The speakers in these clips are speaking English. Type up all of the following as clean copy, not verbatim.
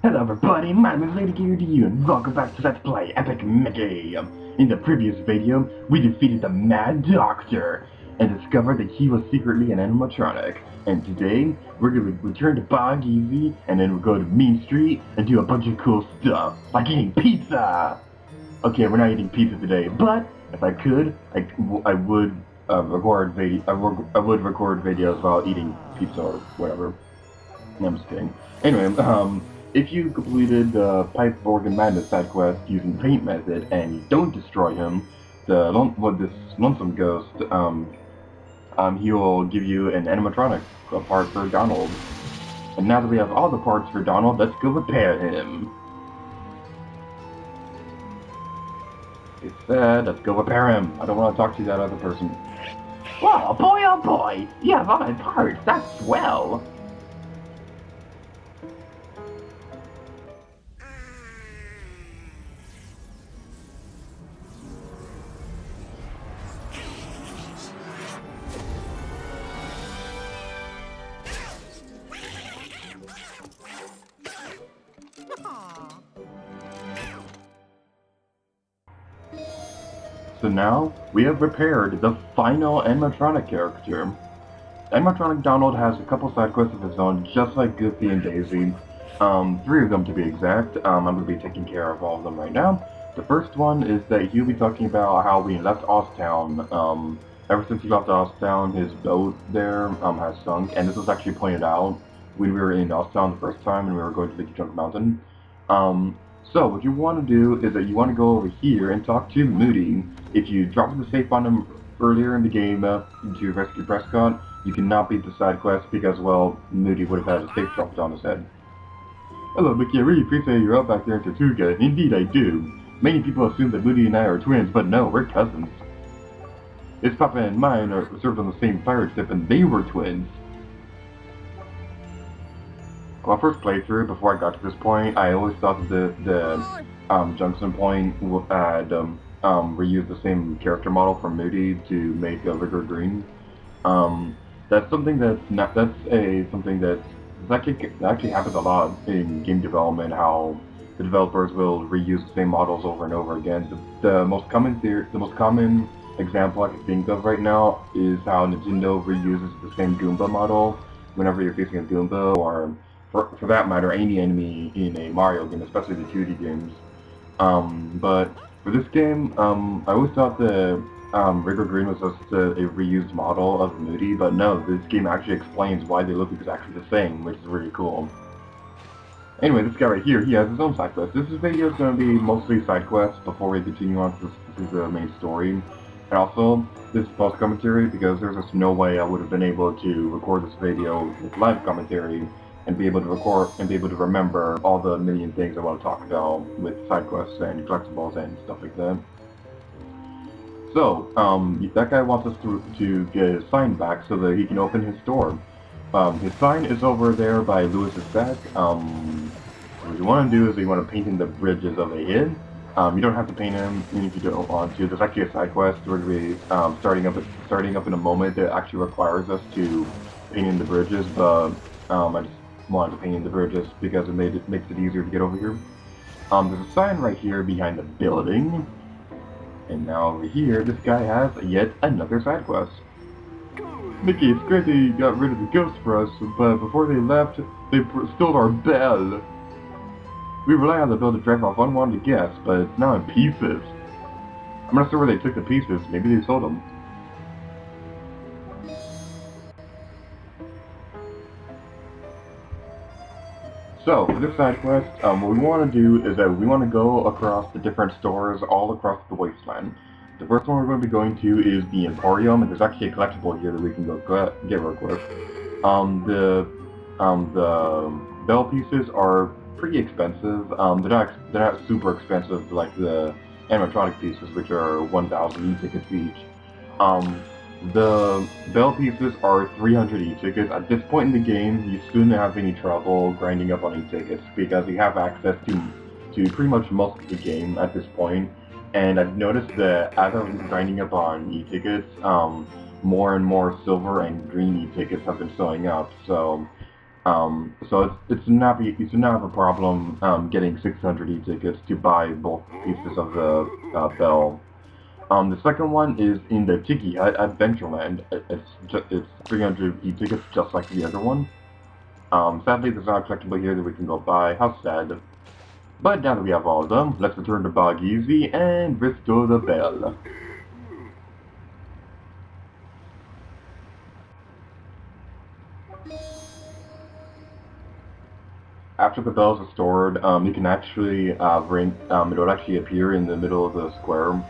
Hello everybody, my name is Lady Gear to you and welcome back to Let's Play Epic Mickey. In the previous video, we defeated the Mad Doctor and discovered that he was secretly an animatronic. And today, we're going to return to Bog Easy and then we'll go to Mean Street and do a bunch of cool stuff, like eating pizza! Okay, we're not eating pizza today, but if I could, I would record videos about eating pizza or whatever. No, I'm just kidding. Anyway, if you completed the Pipe Organ Madness side quest using the paint method and you don't destroy him, this lonesome ghost, he will give you an animatronic, a part for Donald. And now that we have all the parts for Donald, let's go repair him. It said, let's go repair him. I don't want to talk to that other person. Whoa, boy, oh boy! You have all my parts, that's swell! So now, we have repaired the final animatronic character. Animatronic Donald has a couple side quests of his own, just like Goofy and Daisy. 3 of them to be exact. I'm going to be taking care of all of them right now. The first one is that he'll be talking about how we left Oztown. Ever since he left Oztown, his boat there has sunk, and this was actually pointed out when we were in Oztown the first time and we were going to Leaky Junk Mountain. So what you want to do is that you want to go over here and talk to Moody. If you dropped the safe on him earlier in the game to rescue Prescott, you cannot beat the side quest because, well, Moody would have had a safe dropped on his head. Hello, Mickey. I really appreciate your help back there in Tortuga. Indeed, I do. Many people assume that Moody and I are twins, but no, we're cousins. His papa and mine are served on the same pirate ship, and they were twins. Well, first playthrough, before I got to this point, I always thought that the Junction Point had reused the same character model from Moody to make Rigor Green. That's something something that actually happens a lot in game development. How the developers will reuse the same models over and over again. The most common example I can think of right now is how Nintendo reuses the same Goomba model whenever you're facing a Goomba, or for that matter, any enemy in a Mario game, especially the 2D games. But for this game, I always thought that Rigor Green was just a reused model of Moody, but no, this game actually explains why they look exactly the same, which is really cool. Anyway, this guy right here, he has his own side quest. This video is going to be mostly side quests before we continue on to the main story. And also, this is post-commentary because there's just no way I would have been able to record this video with live commentary and be able to remember all the million things I want to talk about with side quests and collectibles and stuff like that. So, that guy wants us to get his sign back so that he can open his store. His sign is over there by Lewis's back. What you want to do is you want to paint in the bridges of the inn. You don't have to paint him even if you don't want to. There's actually a side quest we're going to be starting up in a moment that actually requires us to paint in the bridges, but I just wanted to paint in the bridges because it makes it easier to get over here. There's a sign right here behind the building, and now over here, this guy has yet another side quest. Mickey, it's great they got rid of the ghosts for us, but before they left, they stole our bell. We rely on the bell to drive off unwanted guests, but it's now in pieces. I'm not sure where they took the pieces. Maybe they sold them. So, for this side quest, what we want to do is that we want to go across the different stores all across the Wasteland. The first one we're going to be going to is the Emporium, and there's actually a collectible here that we can go get real quick. The bell pieces are pretty expensive. They're not super expensive like the animatronic pieces, which are 1,000 e-tickets each. The bell pieces are 300 e-tickets. At this point in the game, you shouldn't have any trouble grinding up on e-tickets because you have access to pretty much most of the game at this point. And I've noticed that as I'm grinding up on e-tickets, more and more silver and green e-tickets have been showing up. So So you should not have a problem getting 600 e-tickets to buy both pieces of the bell. The second one is in the Tiki Hut at Adventureland. It's 300 e-tickets just like the other one. Sadly, there's not a collectible here that we can go buy. How sad. But now that we have all of them, let's return to Bog Easy and restore the bell. After the bell is restored, you can actually ring. It would actually appear in the middle of the square.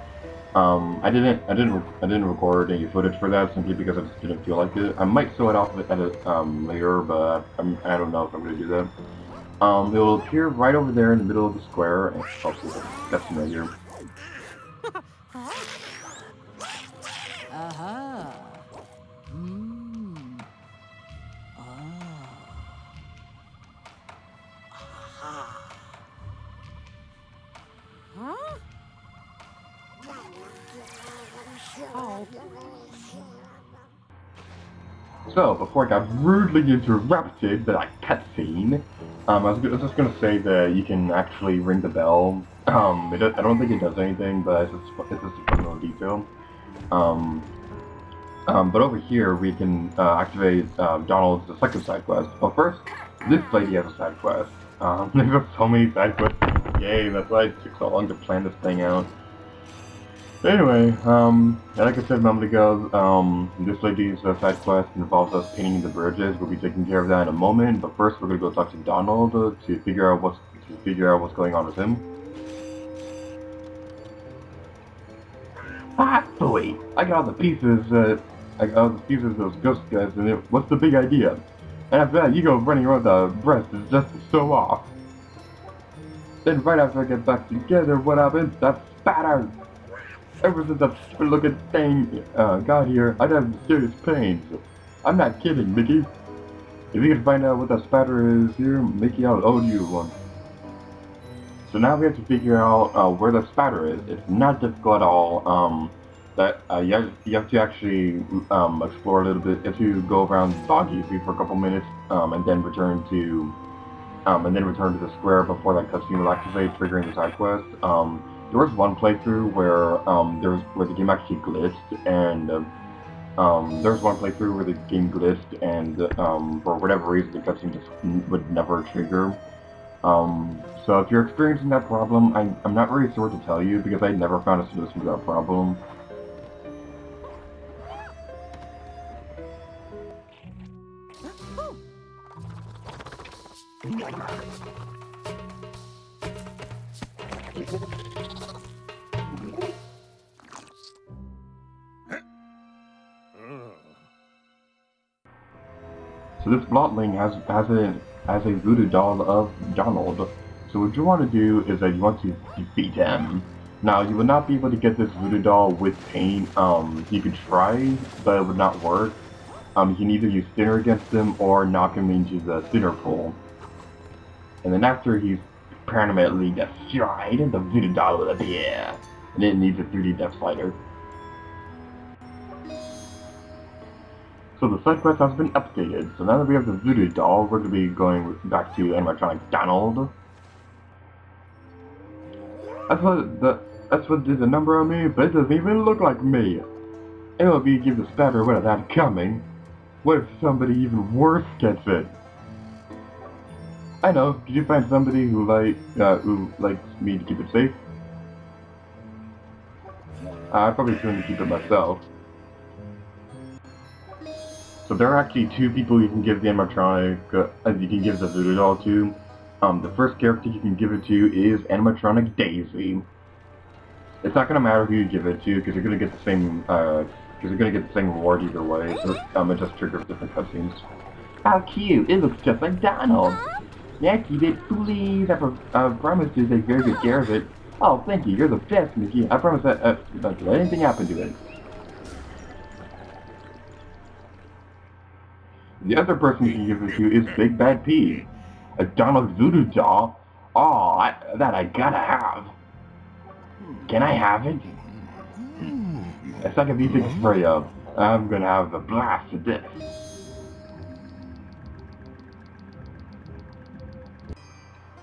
I didn't record any footage for that simply because I just didn't feel like it. I might show it off at it later, but I don't know if I'm gonna do that. It will appear right over there in the middle of the square. And, oh, that's right here. So, before I got rudely interrupted by that cutscene, I was just gonna say that you can actually ring the bell. I don't think it does anything, but it's just a fun little detail. But over here we can activate Donald's second side quest. Well, first, this lady has a side quest. There's so many side quests in this game, that's why it took so long to plan this thing out. Anyway, like I said a moment ago, this lady's side quest involves us painting the bridges. We'll be taking care of that in a moment, but first we're gonna go talk to Donald to figure out what's going on with him. Ah, boy! I got all the pieces. I got all the pieces of those ghost guys, and what's the big idea? And after that, you go running around the breast is just so off. Then right after I get back together, what happens? That spatter! Ever since that stupid-looking thing got here, I'd have serious pains. I'm not kidding, Mickey. If you can find out what that spatter is here, Mickey, I'll owe you one. So now we have to figure out where the spatter is. It's not difficult at all. You have to actually explore a little bit. If you go around Bog Easy for a couple minutes, and then return to the square before that cutscene will activate, triggering the side quest. There was one playthrough where the game actually glitched, and there was one playthrough where the game glitched, and for whatever reason the cutscene just would never trigger. So if you're experiencing that problem, I'm not really sure what to tell you because I never found a solution to that problem. So this blotling has a voodoo doll of Donald. So what you want to do is that you want to defeat him. Now you will not be able to get this voodoo doll with paint. You could try, but it would not work. You can either use thinner against him or knock him into the thinner pool. And then after he's permanently destroyed, the voodoo doll will appear. And it needs a 3D depth slider. So the side quest has been updated, so now that we have the voodoo doll, we're going to be going back to animatronic Donald. That's what did the number on me, but it doesn't even look like me. MLB give the spatter without that coming. What if somebody even worse gets it? I know, could you find somebody who likes me to keep it safe? I probably shouldn't keep it myself. So there are actually two people you can give the animatronic, you can give the voodoo doll to. The first character you can give it to is animatronic Daisy. It's not gonna matter who you give it to because you're gonna get the same reward either way. So it just triggers different cutscenes. How cute! It looks just like Donald. Yeah, keep it, please. I promise to take very good care of it. Oh, thank you. You're the best, Mickey. I promise that not to let anything happen to it. The other person you can give it to is Big Bad P, a Donald voodoo doll. Oh, that I gotta have. Can I have it? A second V6 spray up. I'm gonna have a blast with this.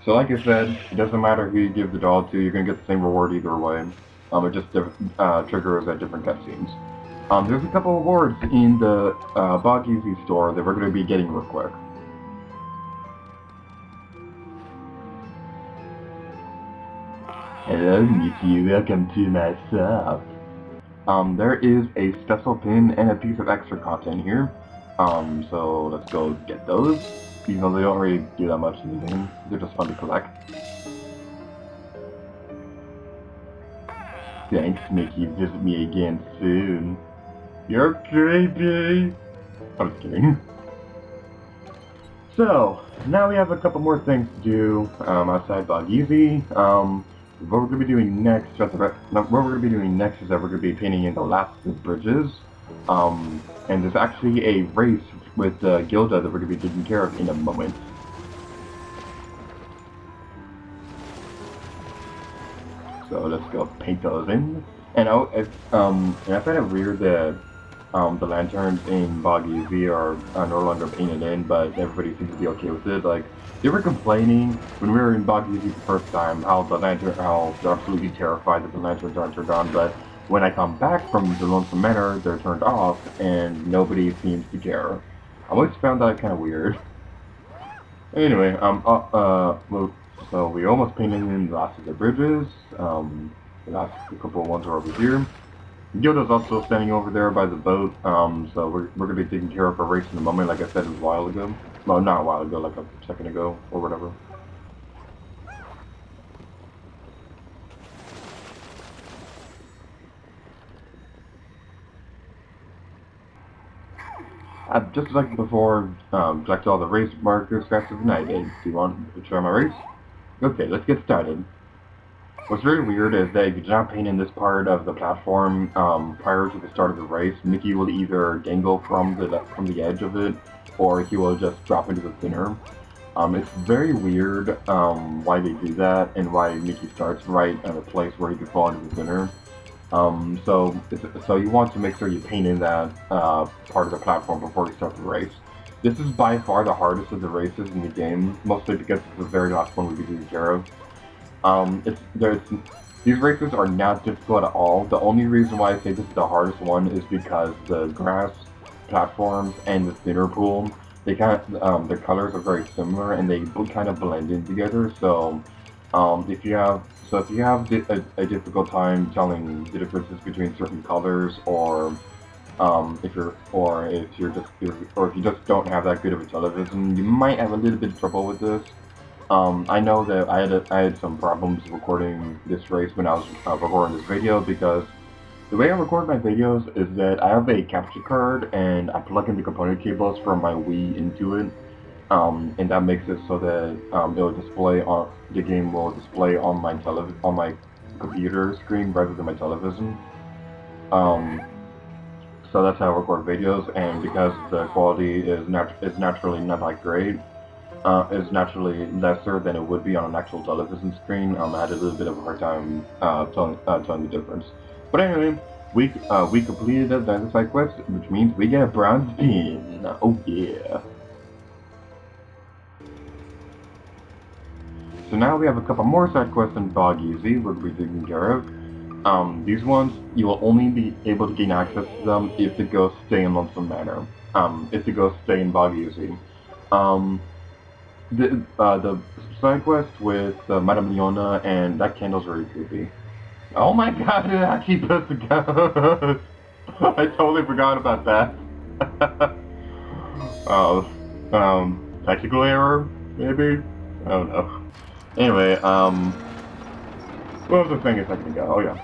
So like I said, it doesn't matter who you give the doll to, you're gonna get the same reward either way. It just triggers at different cutscenes. There's a couple of awards in the Bog Easy store that we're gonna be getting real quick. Hello, Mickey, welcome to my shop. There is a special pin and a piece of extra content here. So let's go get those. Even though they don't really do that much in the game, they're just fun to collect. Thanks, Mickey. Visit me again soon. You're creepy. I'm just kidding. So, now we have a couple more things to do outside Bog Easy. What we're going to be doing next is that we're going to be painting in the last of the bridges. And there's actually a race with Gilda that we're going to be taking care of in a moment. So let's go paint those in. And I find it weird that the lanterns in Bog Easy are no longer painted in, but everybody seems to be okay with it. Like, they were complaining when we were in Bog Easy the first time how they're absolutely terrified that the lanterns aren't turned on, but when I come back from the Lonesome Manor, they're turned off, and nobody seems to care. I always found that kind of weird. Anyway, so we almost painted in the last of the bridges. The last couple of ones are over here. Gilda's also standing over there by the boat, so we're going to be taking care of a race in a moment, like I said a while ago. Well, not a while ago, like a second ago, or whatever. Just like before, collect all the race markers faster than I did. Do you want to try my race? Okay, let's get started. What's very weird is that if you do not paint in this part of the platform prior to the start of the race, Mickey will either dangle from the edge of it, or he will just drop into the thinner. It's very weird why they do that, and why Mickey starts right at a place where he could fall into the thinner. So you want to make sure you paint in that part of the platform before you start the race. This is by far the hardest of the races in the game, mostly because it's the very last one we'll be taking care of. These races are not difficult at all. The only reason why I say this is the hardest one is because the grass platforms and the thinner pool, they kind of their colors are very similar and they kind of blend in together. So if you have a difficult time telling the differences between certain colors, or if you just don't have that good of a television, you might have a little bit of trouble with this. I know that I had some problems recording this race when I was recording this video, because the way I record my videos is that I have a capture card and I plug in the component cables from my Wii into it, and that makes it so that the game will display on my computer screen rather than my television. So that's how I record videos, and because the quality is naturally not that great, is naturally lesser than it would be on an actual television screen, I had a little bit of a hard time telling the difference. But anyway, we completed the side quest, which means we get a bronze pin. Oh yeah. So now we have a couple more side quests in Bog Easy we're going to be taking care of. These ones, you will only be able to gain access to them if the ghosts stay in Lonesome Manor. If the ghosts stay in Bog Easy. The side quest with Madame Leona, and that candle's really creepy. Oh my god, it actually puts the ghost! I totally forgot about that. Technical error, maybe? I don't know. Anyway, what was the thing a second ago? Oh yeah.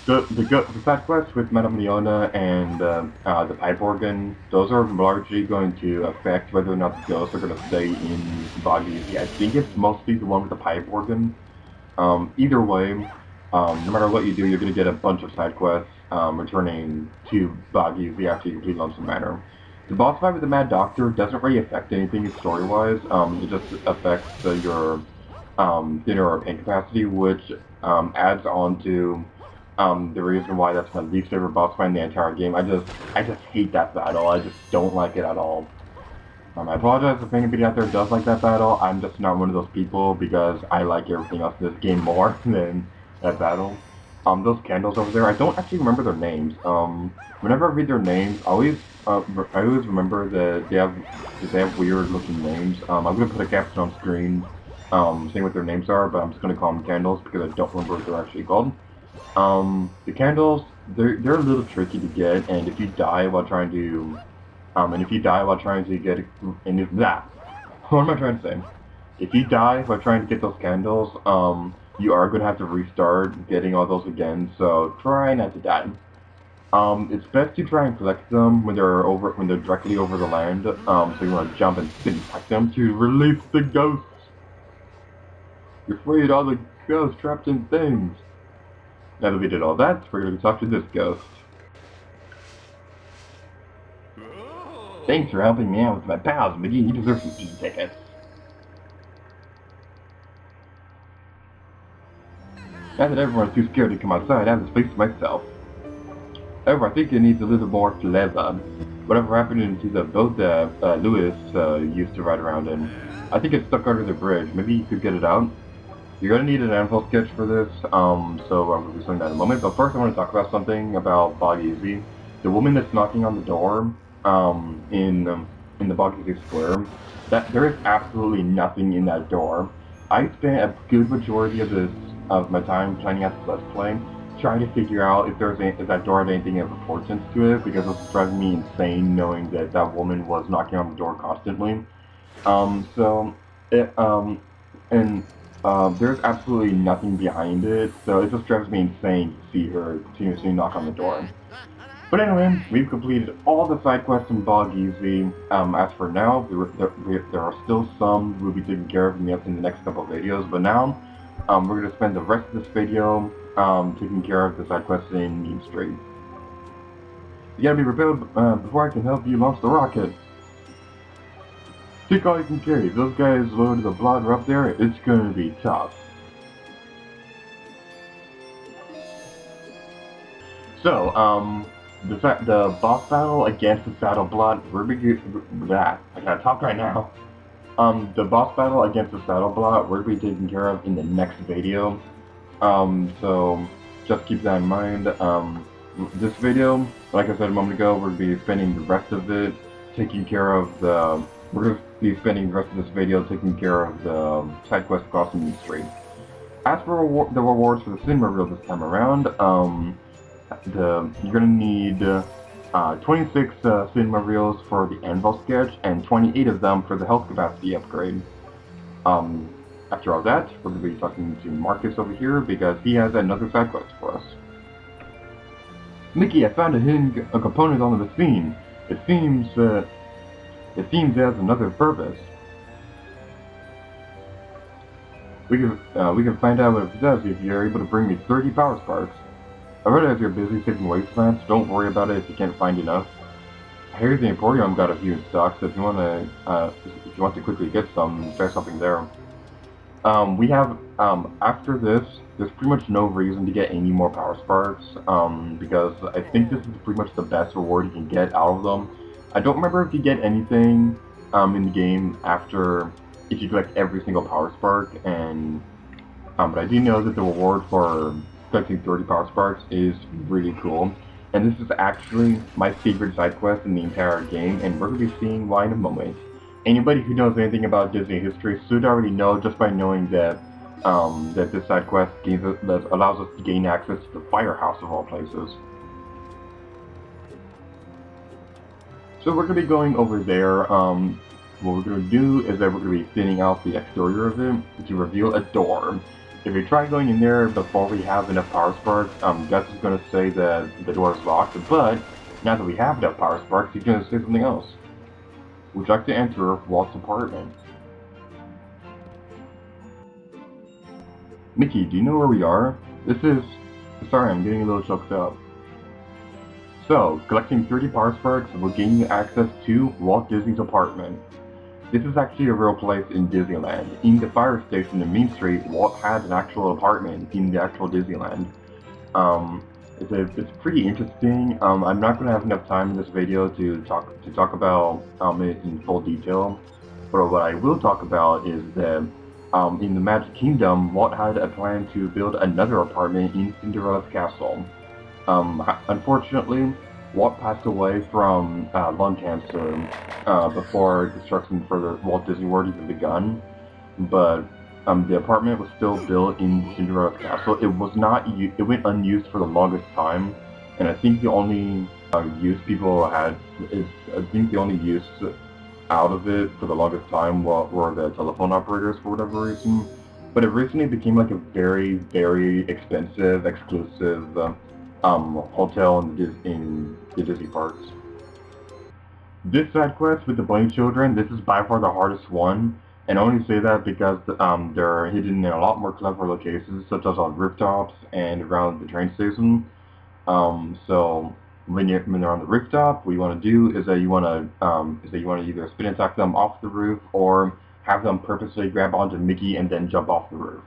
The side quests with Madame Leona and the pipe organ, those are largely going to affect whether or not the ghosts are going to stay in Bog Easy. I think it's mostly the one with the pipe organ. Either way, no matter what you do, you're going to get a bunch of side quests returning to Bog Easy after you complete Lonesome Manor. The boss fight with the Mad Doctor doesn't really affect anything story-wise. It just affects your dinner or pain capacity, which adds on to the reason why that's my least favorite boss fight in the entire game. I just hate that battle. I just don't like it at all. I apologize if anybody out there does like that battle. I'm just not one of those people because I like everything else in this game more than that battle. Those candles over there, I don't actually remember their names. Whenever I read their names, I always remember that they have weird looking names. I'm gonna put a caption on screen, saying what their names are, but I'm just gonna call them candles because I don't remember what they're actually called. The candles, they're a little tricky to get, and if you die while trying to get, and if that, what am I trying to say? If you die while trying to get those candles, you are gonna have to restart getting all those again. So try not to die. It's best to try and collect them when they're directly over the land. So you want to jump and attack them to release the ghosts. You're freed all the ghosts trapped in things. Now that we did all that, we're gonna talk to this ghost. Thanks for helping me out with my pals, Mickey. You deserve some season tickets. Now that everyone's too scared to come outside, I have this place to myself. However, I think it needs a little more flavor. Whatever happened to the boat that Lewis used to ride around in, I think it's stuck under the bridge. Maybe you could get it out? You're gonna need an anvil sketch for this, so I'm gonna be showing that in a moment. But first I want to talk about something about Bog Easy. The woman that's knocking on the door, in the Bog Easy Square, there is absolutely nothing in that door. I spent a good majority of my time planning out this Let's Play, trying to figure out if that door had anything of importance to it, because it was driving me insane knowing that that woman was knocking on the door constantly. There's absolutely nothing behind it, so it just drives me insane to see her continuously knock on the door. But anyway, we've completed all the side quests in Bog Easy. As for now, there are still some we'll be taking care of in the next couple of videos, but now, we're going to spend the rest of this video taking care of the side quests in Mean Street. You gotta be repelled before I can help you launch the rocket. Take all you can carry. Those guys loaded the blotter up there, it's gonna be tough. So, the boss battle against the Saddle Blot, I gotta talk right now. The boss battle against the Saddle Blot, we're gonna be taking care of in the next video. So just keep that in mind. This video, like I said a moment ago, we're gonna be spending the rest of it taking care of the. We're gonna be spending the rest of this video taking care of the side quest crossing the street. As for the rewards for the cinema reel this time around, you're gonna need 26 cinema reels for the anvil sketch and 28 of them for the health capacity upgrade. After all that, we're going to be talking to Marcus over here because he has another side quest for us. Mickey, I found a component on the machine. It seems it has another purpose. We can find out what it does if you're able to bring me 30 power sparks. I realize you're busy saving Wasteland, so don't worry about it if you can't find enough. I hear the Emporium got a few in stock, so if you want to quickly get some, try something there. We have, after this, there's pretty much no reason to get any more power sparks, because I think this is pretty much the best reward you can get out of them. I don't remember if you get anything, in the game if you collect every single power spark, but I do know that the reward for collecting 30 power sparks is really cool. And this is actually my favorite side quest in the entire game, and we're going to be seeing why in a moment. Anybody who knows anything about Disney history should already know just by knowing that that this side quest allows us to gain access to the firehouse of all places. So we're going to be going over there. What we're going to do is that we're going to be thinning out the exterior of it to reveal a door. If we try going in there before we have enough power sparks, Gus is going to say that the door is locked, but now that we have enough power sparks, he's going to say something else. Would you like to enter Walt's apartment? Mickey, do you know where we are? Sorry, I'm getting a little choked up. So, collecting 30 power sparks will gain you access to Walt Disney's apartment. This is actually a real place in Disneyland. In the fire station in Main Street, Walt had an actual apartment in the actual Disneyland. it's pretty interesting. I'm not gonna have enough time in this video to talk about it in full detail, but what I will talk about is that in the Magic Kingdom, Walt had a plan to build another apartment in Cinderella's castle. Unfortunately, Walt passed away from lung cancer before construction for the Walt Disney World even begun, but the apartment was still built in Cinderella's castle. It was not. It went unused for the longest time, and I think the only use people had is I think the only use out of it for the longest time were the telephone operators for whatever reason. But it recently became like a very, very expensive, exclusive hotel in the Disney parks. This side quest with the Blame Children, this is by far the hardest one. And I only say that because they're hidden in a lot more clever locations, such as on rooftops and around the train station. So when you're on the rooftop, what you want to do is that you want to either spin attack them off the roof or have them purposely grab onto Mickey and then jump off the roof.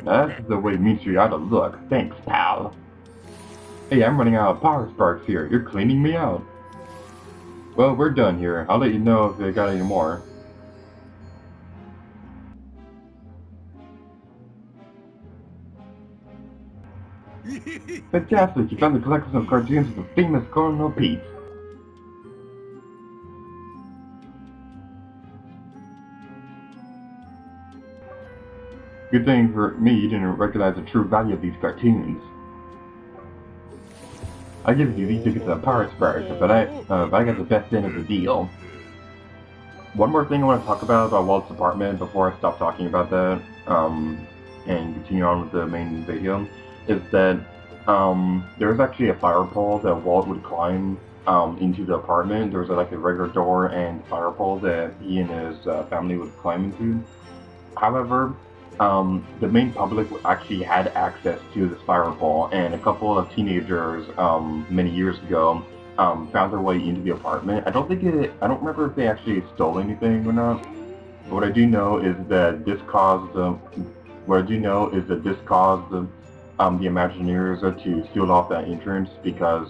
That's the way Mean Street ought to look. Thanks, pal. Hey, I'm running out of power sparks here. You're cleaning me out. Well, we're done here. I'll let you know if they got any more. Fantastic! You found the collection of cartoons of the famous Colonel Pete. Good thing for me you didn't recognize the true value of these cartoons. I give you these tickets at Power Sparks, but I got the best end of the deal. One more thing I want to talk about Walt's apartment before I stop talking about that, and continue on with the main video, is that there was actually a fire pole that Walt would climb into the apartment. There was like a regular door and fire pole that he and his family would climb into. However, the main public actually had access to this fire pole, and a couple of teenagers many years ago found their way into the apartment. I don't remember if they actually stole anything or not. But what I do know is that this caused the Imagineers to seal off that entrance because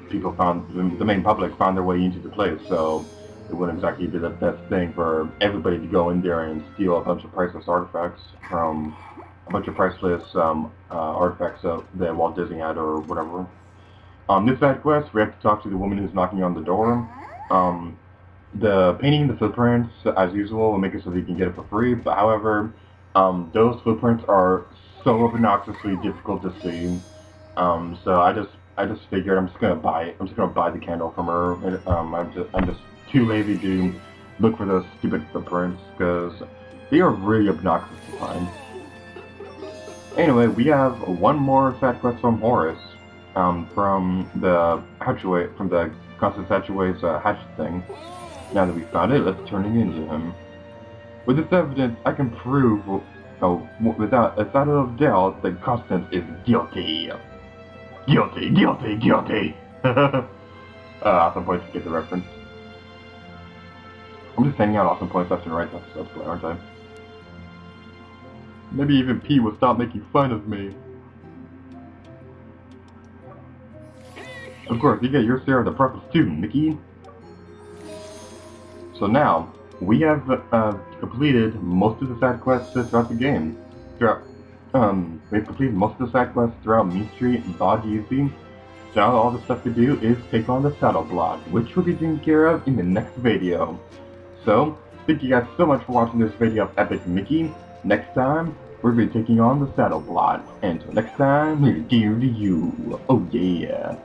people found the main public found their way into the place, so it wouldn't exactly be the best thing for everybody to go in there and steal a bunch of priceless artifacts from artifacts that Walt Disney had or whatever. This side quest, we have to talk to the woman who's knocking on the door. The painting the footprints, as usual, will make it so that you can get it for free. But however, those footprints are so obnoxiously difficult to see. So I just figured I'm just gonna buy the candle from her. I'm just too lazy to look for those stupid footprints because they are really obnoxious to find. Anyway, we have one more side quest from Horace, from the Constance Hatchaway's hatchet thing. Now that we found it, let's turn it into him. With this evidence, I can prove, without a shadow of doubt, that Constance is guilty. Guilty, guilty, guilty. Awesome points to get the reference. I'm just handing out awesome points left and right. That's good, aren't I? Maybe even Pete will stop making fun of me. Of course, you get your share of the profits too, Mickey. So now, we have completed most of the side quests throughout the game. We've completed most of the side quests throughout Mean Street and Bog Easy. So now all the stuff to do is take on the saddle block, which we'll be taking care of in the next video. So, thank you guys so much for watching this video of Epic Mickey. Next time, we'll be taking on the saddle block. Until next time, here's dear to you. Oh yeah.